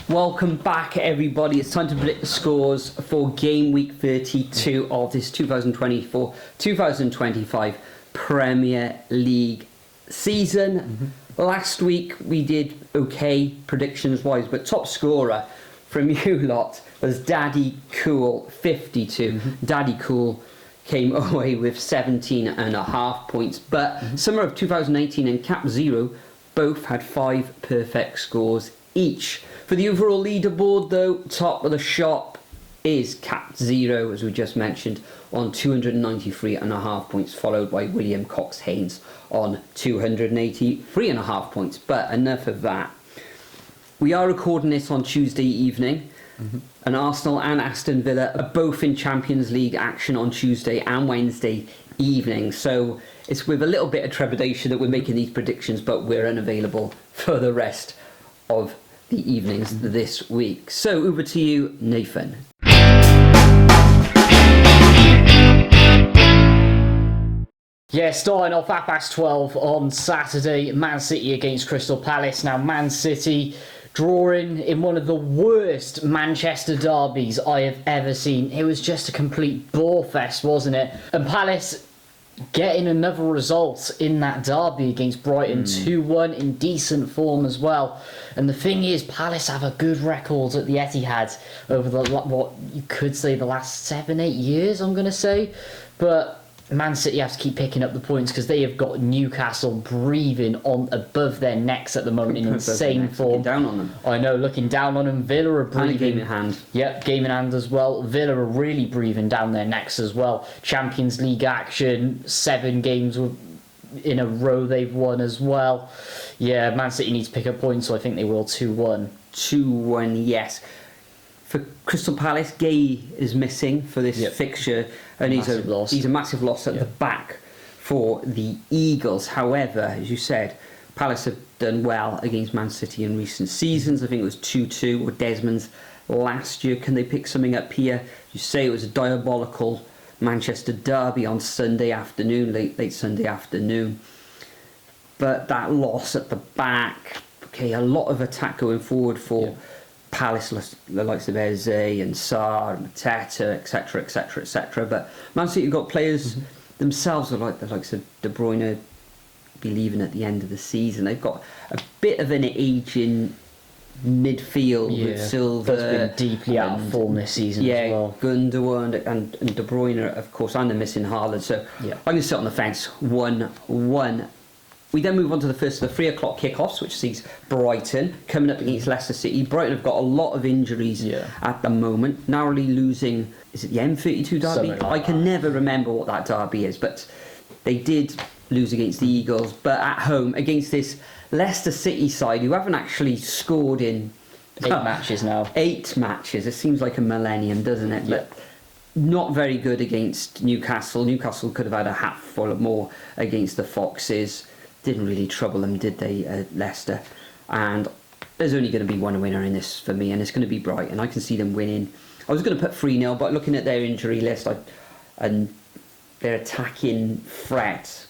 Welcome back, everybody. It's time to predict the scores for game week 32 of this 2024-2025 Premier League season. Last week we did okay predictions-wise, but top scorer from you lot was Daddy Cool 52. Daddy Cool came away with 17.5 points, but summer of 2018 and Cap Zero both had 5 perfect scores each. For the overall leaderboard, though, top of the shop is Cap Zero, as we just mentioned, on 293.5 points, followed by William Cox Haynes on 283.5 points. But enough of that. We are recording this on Tuesday evening, and Arsenal and Aston Villa are both in Champions League action on Tuesday and Wednesday evening. So it's with a little bit of trepidation that we're making these predictions, but we're unavailable for the rest of the evenings this week. So over to you, Nathan. Yeah, starting off at past 12 on Saturday, Man City against Crystal Palace. Now, Man City drawing in one of the worst Manchester derbies I have ever seen. It was just a complete bore fest, wasn't it? And Palace getting another result in that derby against Brighton, 2-1 in decent form as well. And the thing is, Palace have a good record at the Etihad over the, what you could say, the last 7-8 years, I'm going to say. But Man City have to keep picking up the points because they have got Newcastle breathing on above their necks at the moment in insane form. Looking down on them. I know, looking down on them. Villa are breathing. And a game in hand. Yep, game in hand as well. Villa are really breathing down their necks as well. Champions League action, 7 games in a row they've won as well. Yeah, Man City needs to pick up points, so I think they will 2-1. 2-1, yes. For Crystal Palace, Gay is missing for this fixture, and he's a massive loss at the back for the Eagles. However, as you said, Palace have done well against Man City in recent seasons. I think it was 2-2 with Desmond's last year. Can they pick something up here? You say it was a diabolical Manchester derby on Sunday afternoon, late Sunday afternoon. But that loss at the back, okay, a lot of attack going forward for Palace, the likes of Eze and Sarr, Mateta, etc., etc., etc. But Man City have got players themselves, like the likes of De Bruyne, be leaving at the end of the season. They've got a bit of an aging midfield with Silva. That's been deeply out of form this season as well. Gundogan and De Bruyne, of course, and they're missing Haaland. So I'm going to sit on the fence, 1-1. We then move on to the first of the 3 o'clock kickoffs, which sees Brighton coming up against Leicester City. Brighton have got a lot of injuries at the moment, narrowly losing, is it the M32 derby? I can never remember what that derby is, but they did lose against the Eagles. But at home, against this Leicester City side, who haven't actually scored in 8 matches now. 8 matches. It seems like a millennium, doesn't it? But not very good against Newcastle. Newcastle could have had a hatful of more against the Foxes. Didn't really trouble them, did they, Leicester? And there's only going to be one winner in this for me, and it's going to be Brighton. I can see them winning. I was going to put 3-0, but looking at their injury list and their attacking threat,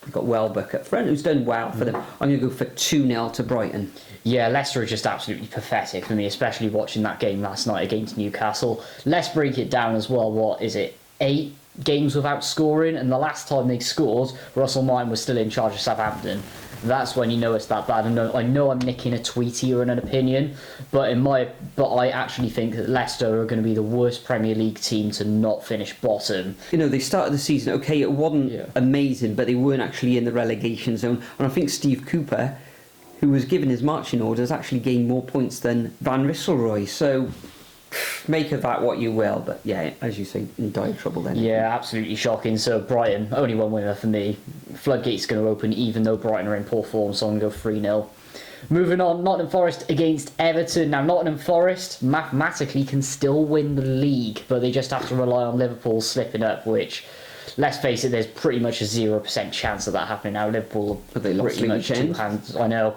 we've got Welbeck up front, who's done well for them. I'm going to go for 2-0 to Brighton. Yeah, Leicester are just absolutely pathetic for me, especially watching that game last night against Newcastle. Let's break it down as well. What is it? 8 games without scoring, and the last time they scored, Russell Martin was still in charge of Southampton. That's when you know it's that bad. And I know I'm nicking a tweet here and an opinion, but I actually think that Leicester are going to be the worst Premier League team to not finish bottom. You know, they started the season okay. It wasn't amazing, but they weren't actually in the relegation zone. And I think Steve Cooper, who was given his marching orders, actually gained more points than Van Nistelrooy. So make of that what you will, but yeah, as you say, in dire trouble then. Yeah, absolutely shocking. So Brighton, only one winner for me. Floodgate's going to open even though Brighton are in poor form, so I'm going to go 3-0. Moving on, Nottingham Forest against Everton. Now, Nottingham Forest mathematically can still win the league, but they just have to rely on Liverpool slipping up, which, let's face it, there's pretty much a 0% chance of that happening now. Liverpool have pretty much 2 hands. I know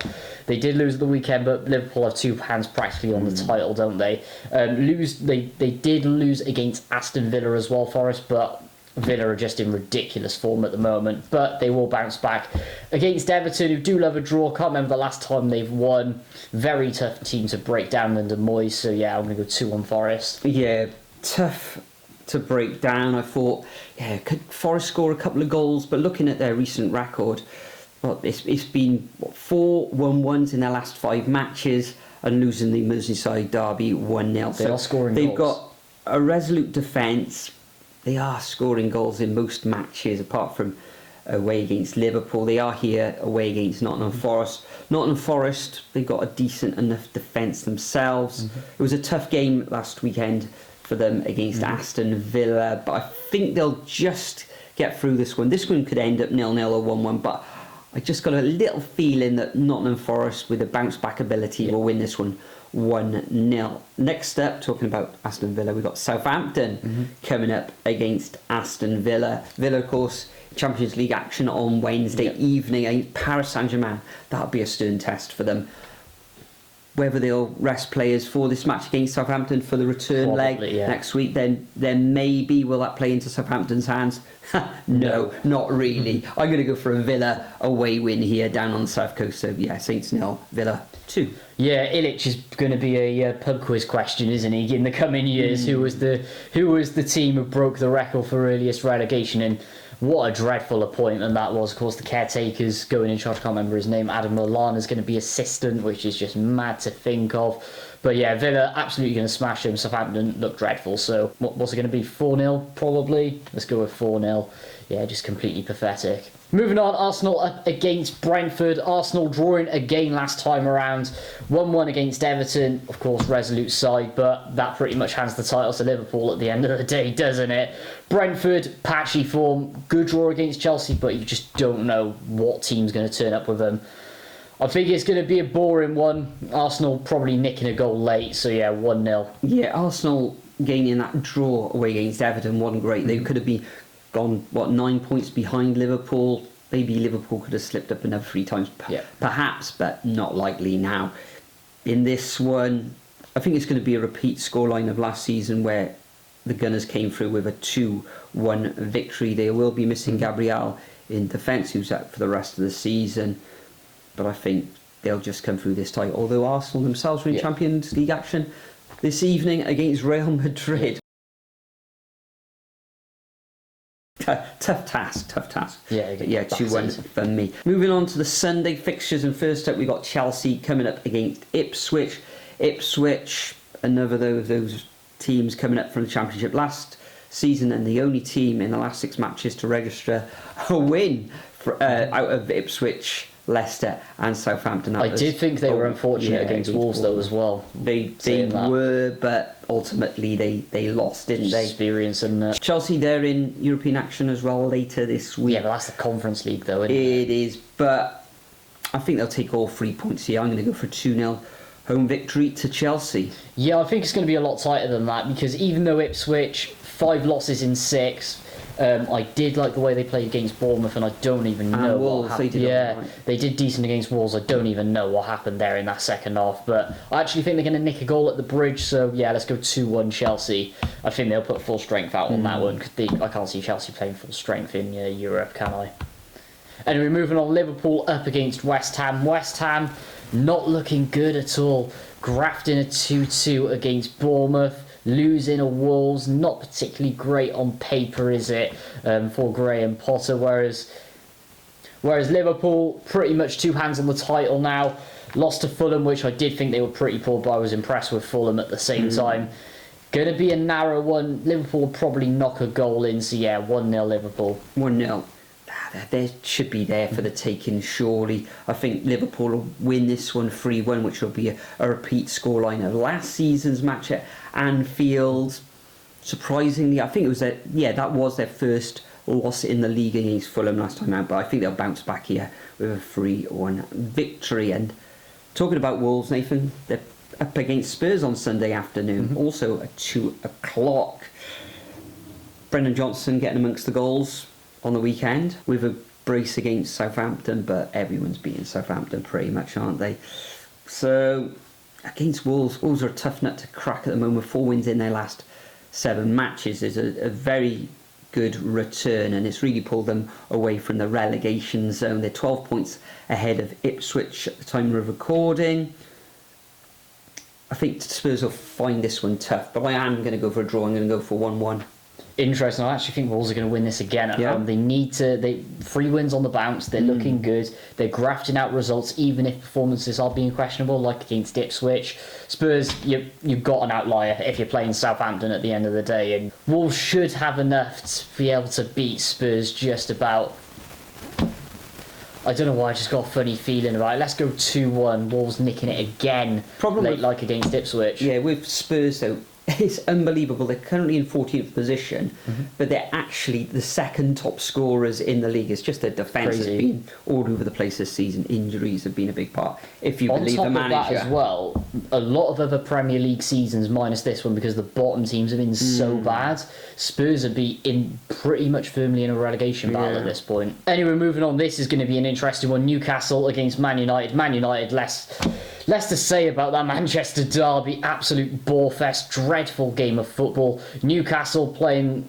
they did lose the weekend, but Liverpool have 2 hands practically on the title, don't they? They did lose against Aston Villa as well, Forest, but Villa are just in ridiculous form at the moment, but they will bounce back against Everton, who do love a draw. Can't remember the last time they've won. Very tough team to break down under Moyes, so yeah, I'm going to go 2-1 Forest. Yeah, tough to break down. I thought, yeah, could Forest score a couple of goals, but looking at their recent record, well, it's been 4 1-1s in their last 5 matches and losing the Merseyside derby 1-0. They are scoring They've goals. got a resolute defence. They are scoring goals in most matches, apart from away against Liverpool. They are here away against Nottingham Forest. Nottingham Forest, they've got a decent enough defence themselves. It was a tough game last weekend for them against Aston Villa, but I think they'll just get through this one. This one could end up 0-0 or 1-1, but I just got a little feeling that Nottingham Forest, with a bounce back ability, will win this one 1-0. Next up, talking about Aston Villa, we've got Southampton coming up against Aston Villa. Villa, of course, Champions League action on Wednesday evening against Paris Saint-Germain. That'll be a stern test for them. Whether they'll rest players for this match against Southampton for the return leg next week, then maybe will that play into Southampton's hands? No, not really. I'm going to go for a Villa away win here down on the south coast. So yeah, Saints 0, Villa 2. Yeah, Illich is going to be a pub quiz question, isn't he? In the coming years, who was the team who broke the record for earliest relegation? And what a dreadful appointment that was. Of course, the caretaker's going in charge. I can't remember his name. Adam Lallana is going to be assistant, which is just mad to think of. But yeah, Villa absolutely going to smash him. Southampton look dreadful. So what's it going to be? 4-0 probably. Let's go with 4-0. Yeah, just completely pathetic. Moving on, Arsenal up against Brentford. Arsenal drawing again last time around. 1-1 against Everton. Of course, resolute side, but that pretty much hands the title to Liverpool at the end of the day, doesn't it? Brentford, patchy form. Good draw against Chelsea, but you just don't know what team's going to turn up with them. I think it's going to be a boring one. Arsenal probably nicking a goal late, so yeah, 1-0. Yeah, Arsenal gaining that draw away against Everton wasn't great. They could have been gone 9 points behind Liverpool. Maybe Liverpool could have slipped up another 3 times, perhaps, but not likely now. In this one, I think it's going to be a repeat scoreline of last season where the Gunners came through with a 2-1 victory. They will be missing Gabriel in defence, who's out for the rest of the season, but I think they'll just come through this tight. Although Arsenal themselves are in Champions League action this evening against Real Madrid. Tough task. Yeah, 2-1 for me. Moving on to the Sunday fixtures, and first up we got Chelsea coming up against Ipswich. Ipswich, another of those teams coming up from the Championship last season, and the only team in the last 6 matches to register a win out of Ipswich, Leicester and Southampton. I did think they were unfortunate against Wolves though as well. They were, but ultimately they lost, didn't they? Experience and Chelsea, they're in European action as well later this week. Yeah, but that's the Conference League though, isn't it? It is, but I think they'll take all 3 points here. I'm going to go for 2-0 home victory to Chelsea. Yeah, I think it's going to be a lot tighter than that, because even though Ipswich 5 losses in 6, I did like the way they played against Bournemouth, and I don't even know what happened. They did decent against Wolves. I don't even know what happened there in that second half, but I actually think they're going to nick a goal at the bridge. So yeah, let's go 2-1 Chelsea. I think they'll put full strength out on that one, because I can't see Chelsea playing full strength in Europe, can I? Anyway, moving on, Liverpool up against West Ham. West Ham not looking good at all. Grafting a 2-2 against Bournemouth. Losing a Wolves, not particularly great on paper, is it, for Graham Potter, whereas Liverpool, pretty much 2 hands on the title now. Lost to Fulham, which I did think they were pretty poor, but I was impressed with Fulham at the same time. Going to be a narrow one. Liverpool will probably knock a goal in, so yeah, 1-0 Liverpool. 1-0. They should be there for the taking, surely. I think Liverpool will win this one 3-1, which will be a repeat scoreline of last season's match at Anfield. Surprisingly, I think that was their first loss in the league against Fulham last time out, but I think they'll bounce back here with a 3-1 victory. And talking about Wolves, Nathan, they're up against Spurs on Sunday afternoon, also at 2 o'clock. Brendan Johnson getting amongst the goals on the weekend with a brace against Southampton, but everyone's beating Southampton pretty much, aren't they? So against Wolves are a tough nut to crack at the moment. 4 wins in their last 7 matches. There's a very good return, and it's really pulled them away from the relegation zone. They're 12 points ahead of Ipswich at the time of recording. I think Spurs will find this one tough, but I am going to go for a draw. I'm going to go for 1-1. Interesting. I actually think Wolves are going to win this again at home. They need to. 3 wins on the bounce. They're looking good. They're grafting out results, even if performances are being questionable, like against Ipswich. Spurs, you've got an outlier if you're playing Southampton at the end of the day, and Wolves should have enough to be able to beat Spurs just about. I don't know why, I just got a funny feeling about it. Let's go 2-1. Wolves nicking it again, like against Ipswich. Yeah, with Spurs though, it's unbelievable. They're currently in 14th position, but they're actually the second top scorers in the league. It's just their defence has been all over the place this season. Injuries have been a big part, if you believe the manager. On top of that as well, a lot of other Premier League seasons, minus this one, because the bottom teams have been so bad, Spurs would be in pretty much firmly in a relegation battle at this point. Anyway, moving on, this is going to be an interesting one. Newcastle against Man United. Man United, less to say about that Manchester derby. Absolute bore-fest, dreadful game of football. Newcastle playing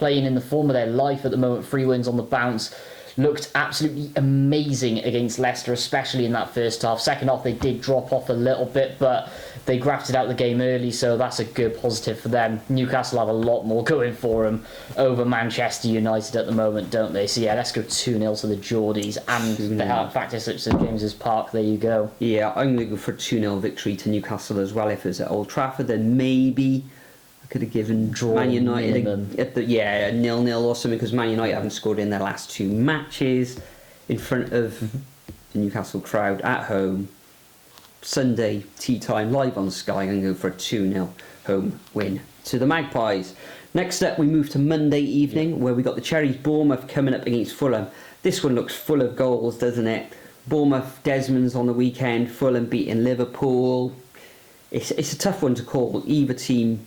in the form of their life at the moment. 3 wins on the bounce. Looked absolutely amazing against Leicester, especially in that first half. Second half, they did drop off a little bit, but they grafted out the game early, so that's a good positive for them. Newcastle have a lot more going for them over Manchester United at the moment, don't they? So yeah, let's go 2-0 to the Geordies, and the practice at St James's Park. There you go. Yeah, I'm going to go for a 2-0 victory to Newcastle as well. If it was at Old Trafford, then maybe I could have given Man United a 0-0 or something, because Man United haven't scored in their last 2 matches in front of the Newcastle crowd at home. Sunday tea time live on Sky. I'm going to go for a 2-0 home win to the Magpies. Next up, we move to Monday evening, where we got the Cherries Bournemouth coming up against Fulham. This one looks full of goals, doesn't it? Bournemouth, Desmond's on the weekend. Fulham beating Liverpool. It's a tough one to call. Either team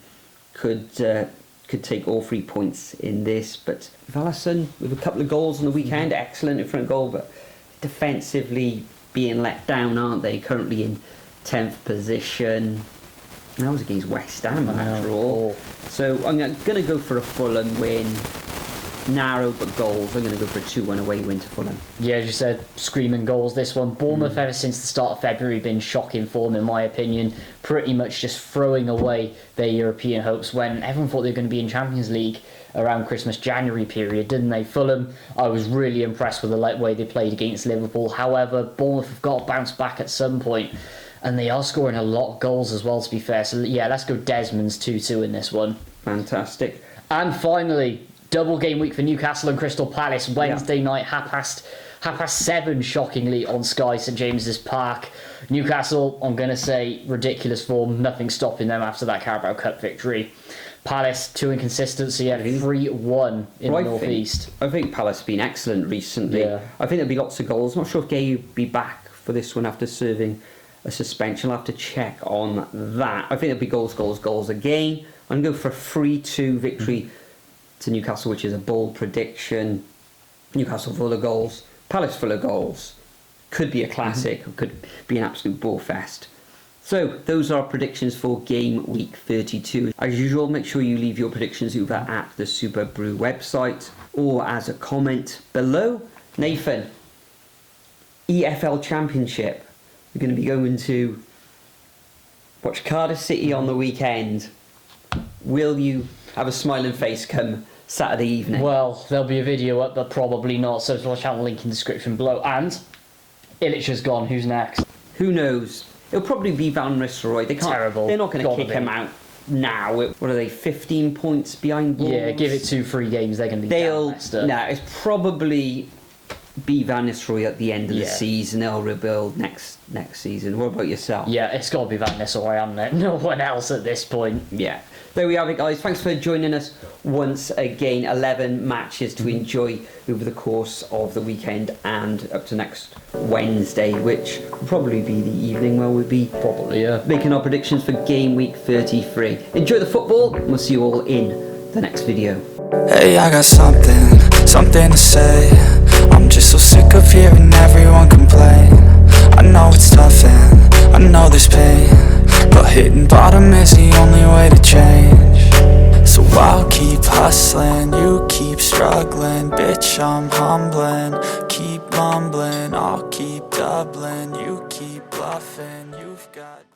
could take all 3 points in this, but Valleson with a couple of goals on the weekend, excellent in front of goal, but defensively being let down, aren't they? Currently in 10th position. That was against West Ham after all. So I'm going to go for a Fulham win. Narrow but goals. I'm going to go for a 2-1 away win to Fulham. Yeah, as you said, screaming goals this one. Bournemouth ever since the start of February been shocking form, in my opinion. Pretty much just throwing away their European hopes when everyone thought they were going to be in Champions League around Christmas, January period, didn't they? Fulham, I was really impressed with the way they played against Liverpool. However, Bournemouth have got to bounce back at some point, and they are scoring a lot of goals as well, to be fair. So yeah, let's go Desmond's 2-2 in this one. Fantastic. And finally, double game week for Newcastle and Crystal Palace. Wednesday night, half past 7, shockingly, on Sky, St James's Park. Newcastle, I'm going to say, ridiculous form. Nothing stopping them after that Carabao Cup victory. Palace, 2 inconsistency, 3-1 in the North East. I think Palace have been excellent recently. Yeah. I think there'll be lots of goals. Not sure if Gay will be back for this one after serving a suspension. I'll have to check on that. I think there'll be goals again. I'm going to go for a 3-2 victory to Newcastle, which is a bold prediction. Newcastle full of goals, Palace full of goals. Could be a classic, could be an absolute ball fest. So those are our predictions for game week 32. As usual, make sure you leave your predictions over at the Superbru website or as a comment below. Nathan, EFL Championship. We're going to be going to watch Cardiff City on the weekend. Will you have a smiling face come Saturday evening? Well, there'll be a video up, but probably not. So watch out, the link in the description below. And Ilic has gone. Who's next? Who knows? It'll probably be Van Nistelrooy. Terrible. They're not going to kick him out now. What are they? 15 points behind Wolves? Yeah, give it 2-3 games. They're going to be down Leicester. No, it's probably be Van Nistelrooy at the end of the season. They'll rebuild next season. What about yourself? Yeah, it's got to be Van Nistelrooy, hasn't it? No one else at this point. Yeah. There we have it, guys. Thanks for joining us once again. 11 matches to enjoy over the course of the weekend and up to next Wednesday, which will probably be the evening where we'll be making our predictions for game week 33. Enjoy the football, and we'll see you all in the next video. Hey, I got something to say. I'm just so sick of hearing everyone complain. I know it's tough and I know there's pain, but hitting bottom is the only way to change. So I'll keep hustling, you keep struggling. Bitch, I'm humbling, keep mumbling. I'll keep doubling, you keep bluffing. You've got